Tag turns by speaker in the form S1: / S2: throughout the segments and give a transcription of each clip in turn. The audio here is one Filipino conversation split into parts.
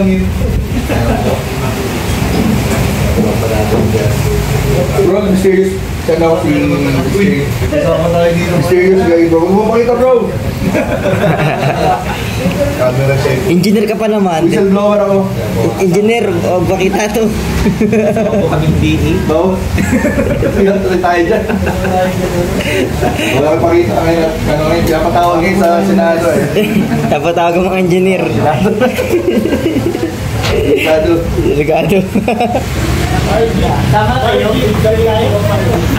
S1: hangin. Bro, mysterious. Saan ako si mysterious guy, bro. Huwag mo makita, bro.
S2: Engineer ka pa naman.
S1: Whistleblower ako.
S2: Engineer, o bakita to.
S3: Ako kaming DE.
S1: Bawo. Tuloy tayo dyan. Wala kang pakita ngayon. Ano ngayon, pinapatawag ngayon sa Senado eh.
S2: Napatawag ang mga engineer.
S1: Senado.
S2: Delikado.
S4: Tama kayo.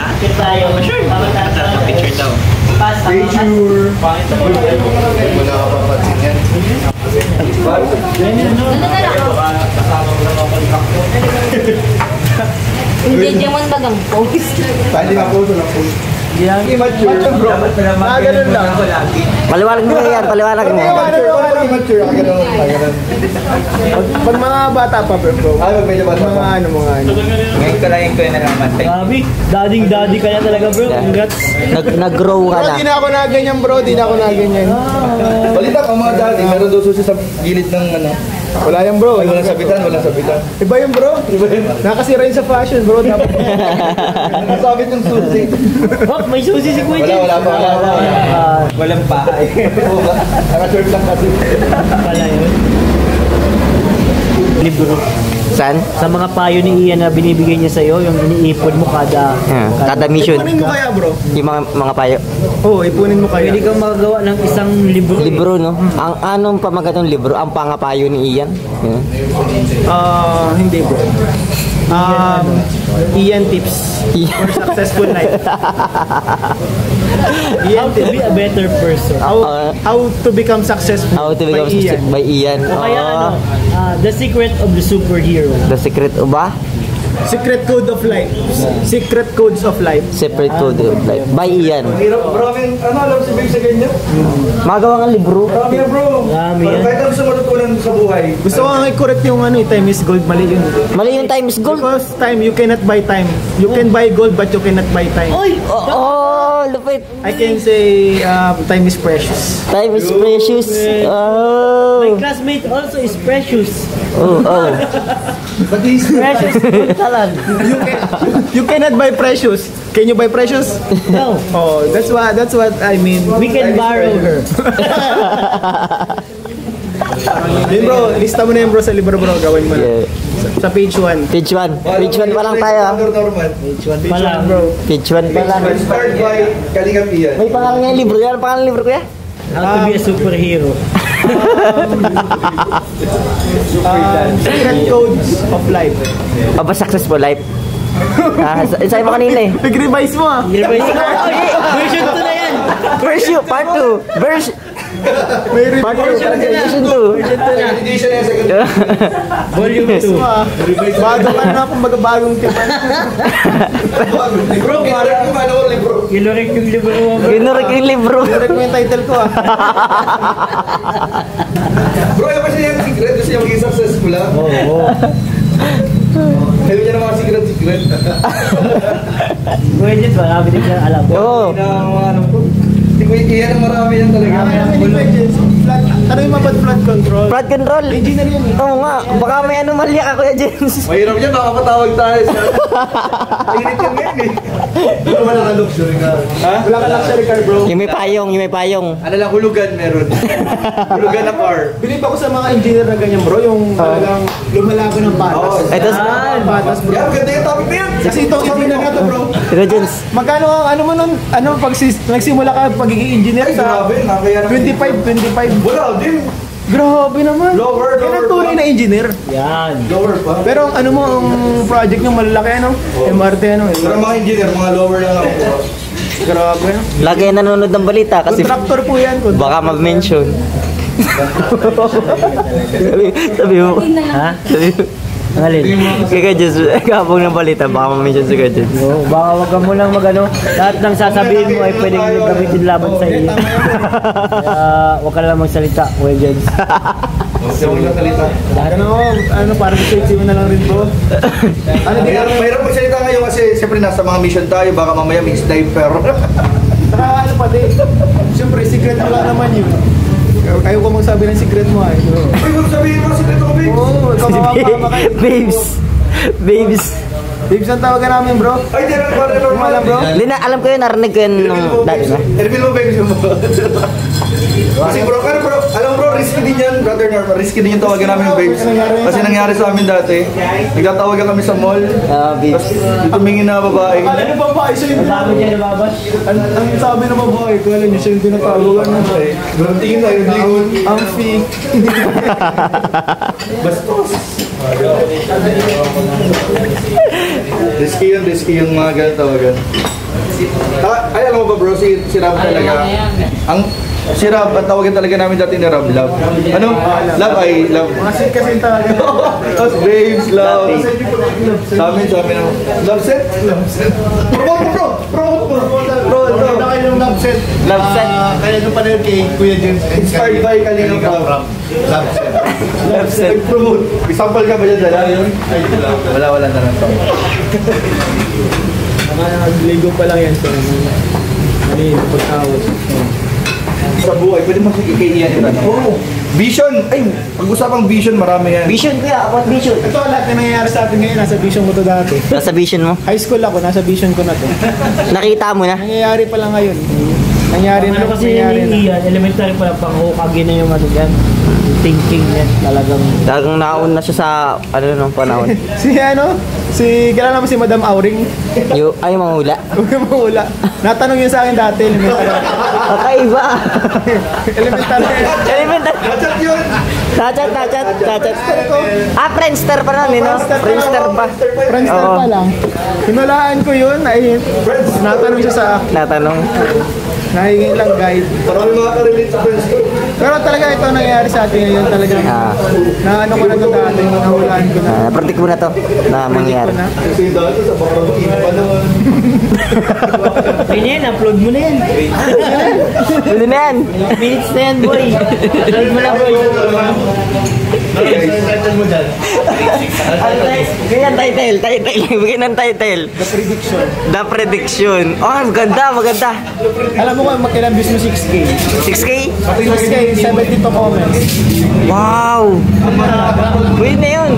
S4: Akit tayo. Sure. Tama tayo.
S3: Picture daw.
S1: Picture. Wala ka pa pansin yan.
S5: Hindi Jemon bagang post.
S1: Pwede ka po, walang po. Immature, bro. Ganun lang.
S2: Paliwanag mo yan, paliwanag mo.
S1: Immature, ganun.
S6: Pag mga bata pa, bro.
S1: Ay, medyo bata pa.
S6: Mga ano.
S3: Ngayon ko lang yung kuya na naman.
S4: Grabe. Daddy ka na talaga bro. Congrats.
S2: Nag-grow ka
S6: Bro,
S2: na.
S6: di na ako na ganyan, bro. Di na ako na ganyan.
S1: Balita pa mga dati, meron daw susi sa gilid ng ano.
S6: Wala yan, bro.
S1: Walang sabitan, walang sabitan.
S6: Iba yun, bro. Nakasira yun sa fashion, bro. Dapat.
S1: Nasabit yung susi.
S4: Oh, may susi si Kuya.
S1: Wala pa.
S3: Walang pahay.
S1: Naka-short lang kasi.
S4: Pala yun. Libro.
S2: Saan?
S4: Sa mga payo ni Ian na binibigay niya sa'yo, yung iniipon mo
S2: Kada mission.
S6: Ipunin mo kaya, bro.
S2: Yung mga payo.
S6: Oo, ipunin mo kaya.
S4: Pwede kang magagawa ng isang libro.
S2: Libro, no? Ang anong pamagatong libro? Ang pangapayo ni Ian? Yun.
S6: Hindi, bro. Ian tips for successful life.
S4: How to be a better person.
S6: How to become successful.
S2: How to become by Ian.
S4: O kaya The Secret of the Superhero.
S2: The Secret o ba?
S6: Secret code of life. Secret codes of life.
S2: Separate Code of Life. By Ian.
S1: Hirap, maraming, alam si Big sa ganyan?
S2: Magawa ng libro.
S1: Marami yan, bro.
S4: Marami yan.
S1: Kahit ano sa matutunan sa buhay.
S6: Gusto ko nga i-correct yung time is gold. Mali yun.
S2: Mali yung time is gold.
S6: Because time, you cannot buy time. You can buy gold but you cannot buy time.
S4: Oy!
S2: Oh, lupit.
S6: I can say time is precious.
S2: Time is precious.
S4: My
S2: Oh.
S4: classmate also is precious.
S2: Oh.
S1: But he's
S4: Precious gold talag.
S6: You cannot buy precious. Can you buy precious?
S4: No.
S6: Oh, that's what I mean.
S4: We can borrow her.
S6: Yun, bro, lista mo na yun, bro, sa libro, bro. Gawin mo na.
S2: Yeah.
S6: Sa page 1.
S2: Page 1. Page 1 pa lang tayo.
S1: Normal.
S4: Pa lang.
S6: Bro.
S2: Page 1 pa lang.
S1: Inspired by Kalingap Ian.
S2: May pangalan nga yung libro. Yan ang pangalan ng libro ko ya?
S4: How to be a superhero.
S6: Secret codes of life.
S2: O ba successful life? Sabi mo kanina eh.
S6: Nag-revise mo, ah.
S4: Version 2 na yan.
S2: Version, part 2.
S6: May
S2: Part 2. Version 2.
S1: Edition yan, second.
S4: Volume 2.
S6: Bago ka na kung bagong tipan.
S1: Bro, parang yung ano, libro.
S4: Kilorek yung libro mo.
S2: Ginurek yung libro.
S6: Correct mo yung title ko, ah.
S1: Bro, yung kasi yung secret, gusto niya maging successful, ha?
S4: Oo.
S1: Sabi niya ng mga secret.
S4: Pwede ba? Marami din siya alam.
S2: Oo.
S1: Na mga ano ko. Hindi ko iyan ang marami yan talaga.
S6: Ano yung mapad flood control?
S2: Flood control.
S6: Engineer yan, eh.
S2: Oo nga. Baka may anomalya ka, Kuya James.
S1: Mahirap yan, makapatawag tayo sa... Mainit yan ngayon eh. Pero wala ka luxury ka. Ha?
S6: Wala ka luxury car, bro.
S2: Yung may payong.
S1: Ano lang, hulugan meron. Hulugan na car.
S6: Bilib ako sa mga engineer na ganyan, bro. Yung talagang lumalaban ng patas.
S2: Ito,
S6: Patas, bro.
S1: Yan, ganda yung topic na yan.
S6: Kasi itong engineer na to, bro.
S2: Kuya James.
S6: Magkano ang ano mo nun? Ano pag nagsimula ka pagiging engineer
S1: Ay,
S6: sa
S1: grabe. Nakakaya na.
S6: 25.
S1: Wala, din.
S6: Grabe naman.
S1: Lower
S6: Yan ang tunay
S1: pa.
S6: na engineer.
S4: Yan.
S1: Lower pa.
S6: Pero ang ano mo, ang project nyo malalaki, ano? MRT, ano?
S1: Pero mga engineer, mga lower lang ako.
S6: Grabe.
S2: Lagi nanonood ng balita kasi
S6: Contractor po yan.
S2: baka ma-mention. Sabi mo.
S4: Ha?
S2: Sabi mo.
S4: Ang alin?
S2: Kaya James, kapag ng balita, baka ma-mention si Kuya James.
S4: Oo, baka wag ka mo lang magano. Lahat ng sasabihin mo ay pwedeng gamitin laban sa iyo. Kaya wag ka lang magsalita, Kuya James.
S1: Kasi huwag na salita.
S6: Ano, parang safety mo na lang rin, bro. Ano, di ka
S1: Mahirap magsalita ngayon kasi siyempre nasa mga mission tayo, baka mamaya may sniper.
S6: Saka ano pati, siyempre secret mo lang naman yun. Ayaw ko magsabi ng secret mo ay.
S1: Uy, huwag sabihin mo, sikreto ko, babes.
S6: Oo, ikaw mapapama kayo.
S2: Babes. Babes.
S6: Babes ang tawagan namin bro.
S1: Ay, di na, pare, normal lang, bro.
S2: Hindi na, alam ko yun, narinig ko yun nung dati na.
S1: Reveal mo, babes, mo. Kasi bro, pero bro, alam bro, risky din yan, brother Norman, risky din yung tawagan namin, babes. Kasi nangyari sa amin dati, nagtatawagan kami sa mall,
S2: Babes.
S1: tapos tumingin na babae.
S6: Akala niyo babae siya yung
S4: Bago niya nababas.
S6: Ang sabi ng babae, kala niyo siya yung tinatawagan mo.
S1: Tingin tayo, lingon.
S6: Amphi.
S1: Bastos. Risky yung mga ganun tawagan. Ay, alam mo ba bro, si Rob talaga. Si Rob, ang tawagan talaga namin dati ni Rob, love. Ano? Love ay love.
S6: Kasi tawagan.
S1: Tapos babes, love. Sa amin, love set? Love set. Promote mo bro! Promote mo! Bro, ito.
S6: Wala kayo ng love set.
S2: Love set.
S6: Kaya nung panahon kay Kuya James.
S1: Inspired by Kalinga Prab.
S6: Love set.
S2: Love set.
S1: Promote. Example ka ba dyan, Dala? Wala na lang to.
S6: Linggo pa lang yan. So, kanina, pag-awat.
S1: Sa buhay, pwede mo ikaiyan ito. Oo. Vision! Ay, pag-usapang vision, marami yan.
S2: Vision kuya, about vision.
S6: Ito lahat na nangyayari sa atin ngayon, nasa vision ko to dati.
S2: Nasa vision mo?
S6: High school ako, nasa vision ko na to.
S2: Nakita mo na?
S6: Nangyayari pa lang ngayon. Nangyari na,
S4: Ano kasi
S6: nangyayari
S4: yung
S6: na.
S4: iyan, elementary pa lang pang hukage na yung ano dyan. Thinking niya talagang.
S2: Talagang nauna siya sa, ano nung panahon.
S6: Kilala mo si Madam Auring?
S2: Ay, mahula.
S6: Huwag ka mahula. Natanong yun sa akin dati, elementary.
S2: Kakaiba.
S6: Elementary.
S2: Elemental.
S1: Chat yun!
S2: Tachat. Friendster pa nun, no? Friendster pa.
S6: Friendster
S2: Oo.
S6: pa lang. Hinulaan ko yun, ay natanong siya sa akin.
S2: Natanong.
S6: Nahingin lang guide.
S1: Marami makaka-relate sa friends ko.
S6: Pero talaga ito nangyayari sa atin ngayon talaga. Na ano ko na ito dati, nahulaan ko na.
S2: Predict mo na to na mangyayari.
S6: Ko na.
S1: Kasi yung dati sa bawang pa naman.
S4: Ayun yan, upload mo na yan.
S2: Pwede na yan.
S4: Minutes na yan, boy. Upload mo na, boy.
S2: Ganyan title. Bigyan ng title. The Prediction. Oh, maganda.
S6: Alam mo kung magkailang views mo 6K?
S2: 6K?
S6: 6K, 72 comments.
S2: Wow! Pwede na yun.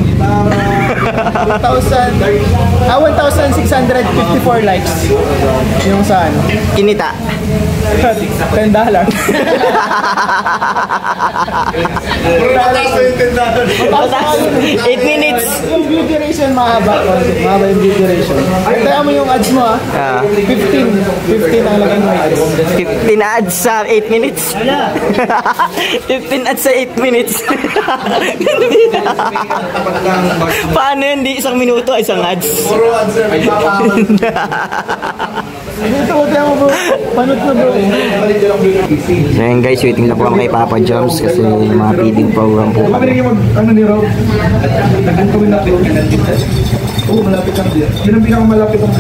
S6: 1,654 likes. Yung sa ano?
S2: Kinita.
S6: $10.
S2: Mataas. 8 minutes.
S6: Yung view duration mahaba. Mahaba yung view duration. Kaya mo yung ads mo ah. 15 ang lagay mo.
S2: 15 ads sa 8 minutes. 15 ads sa 8 minutes. Paano yun? Di isang minuto, isang ads.
S6: Dito ko tayo mo bro. Panot na bro.
S2: So yun guys, waiting lang po kami kay Papa Joms kasi mga feeding program po kami.
S1: Ano ni Rob? Nagkakawin na. Oo, malapit lang din. Yun ang pinakamalapit ang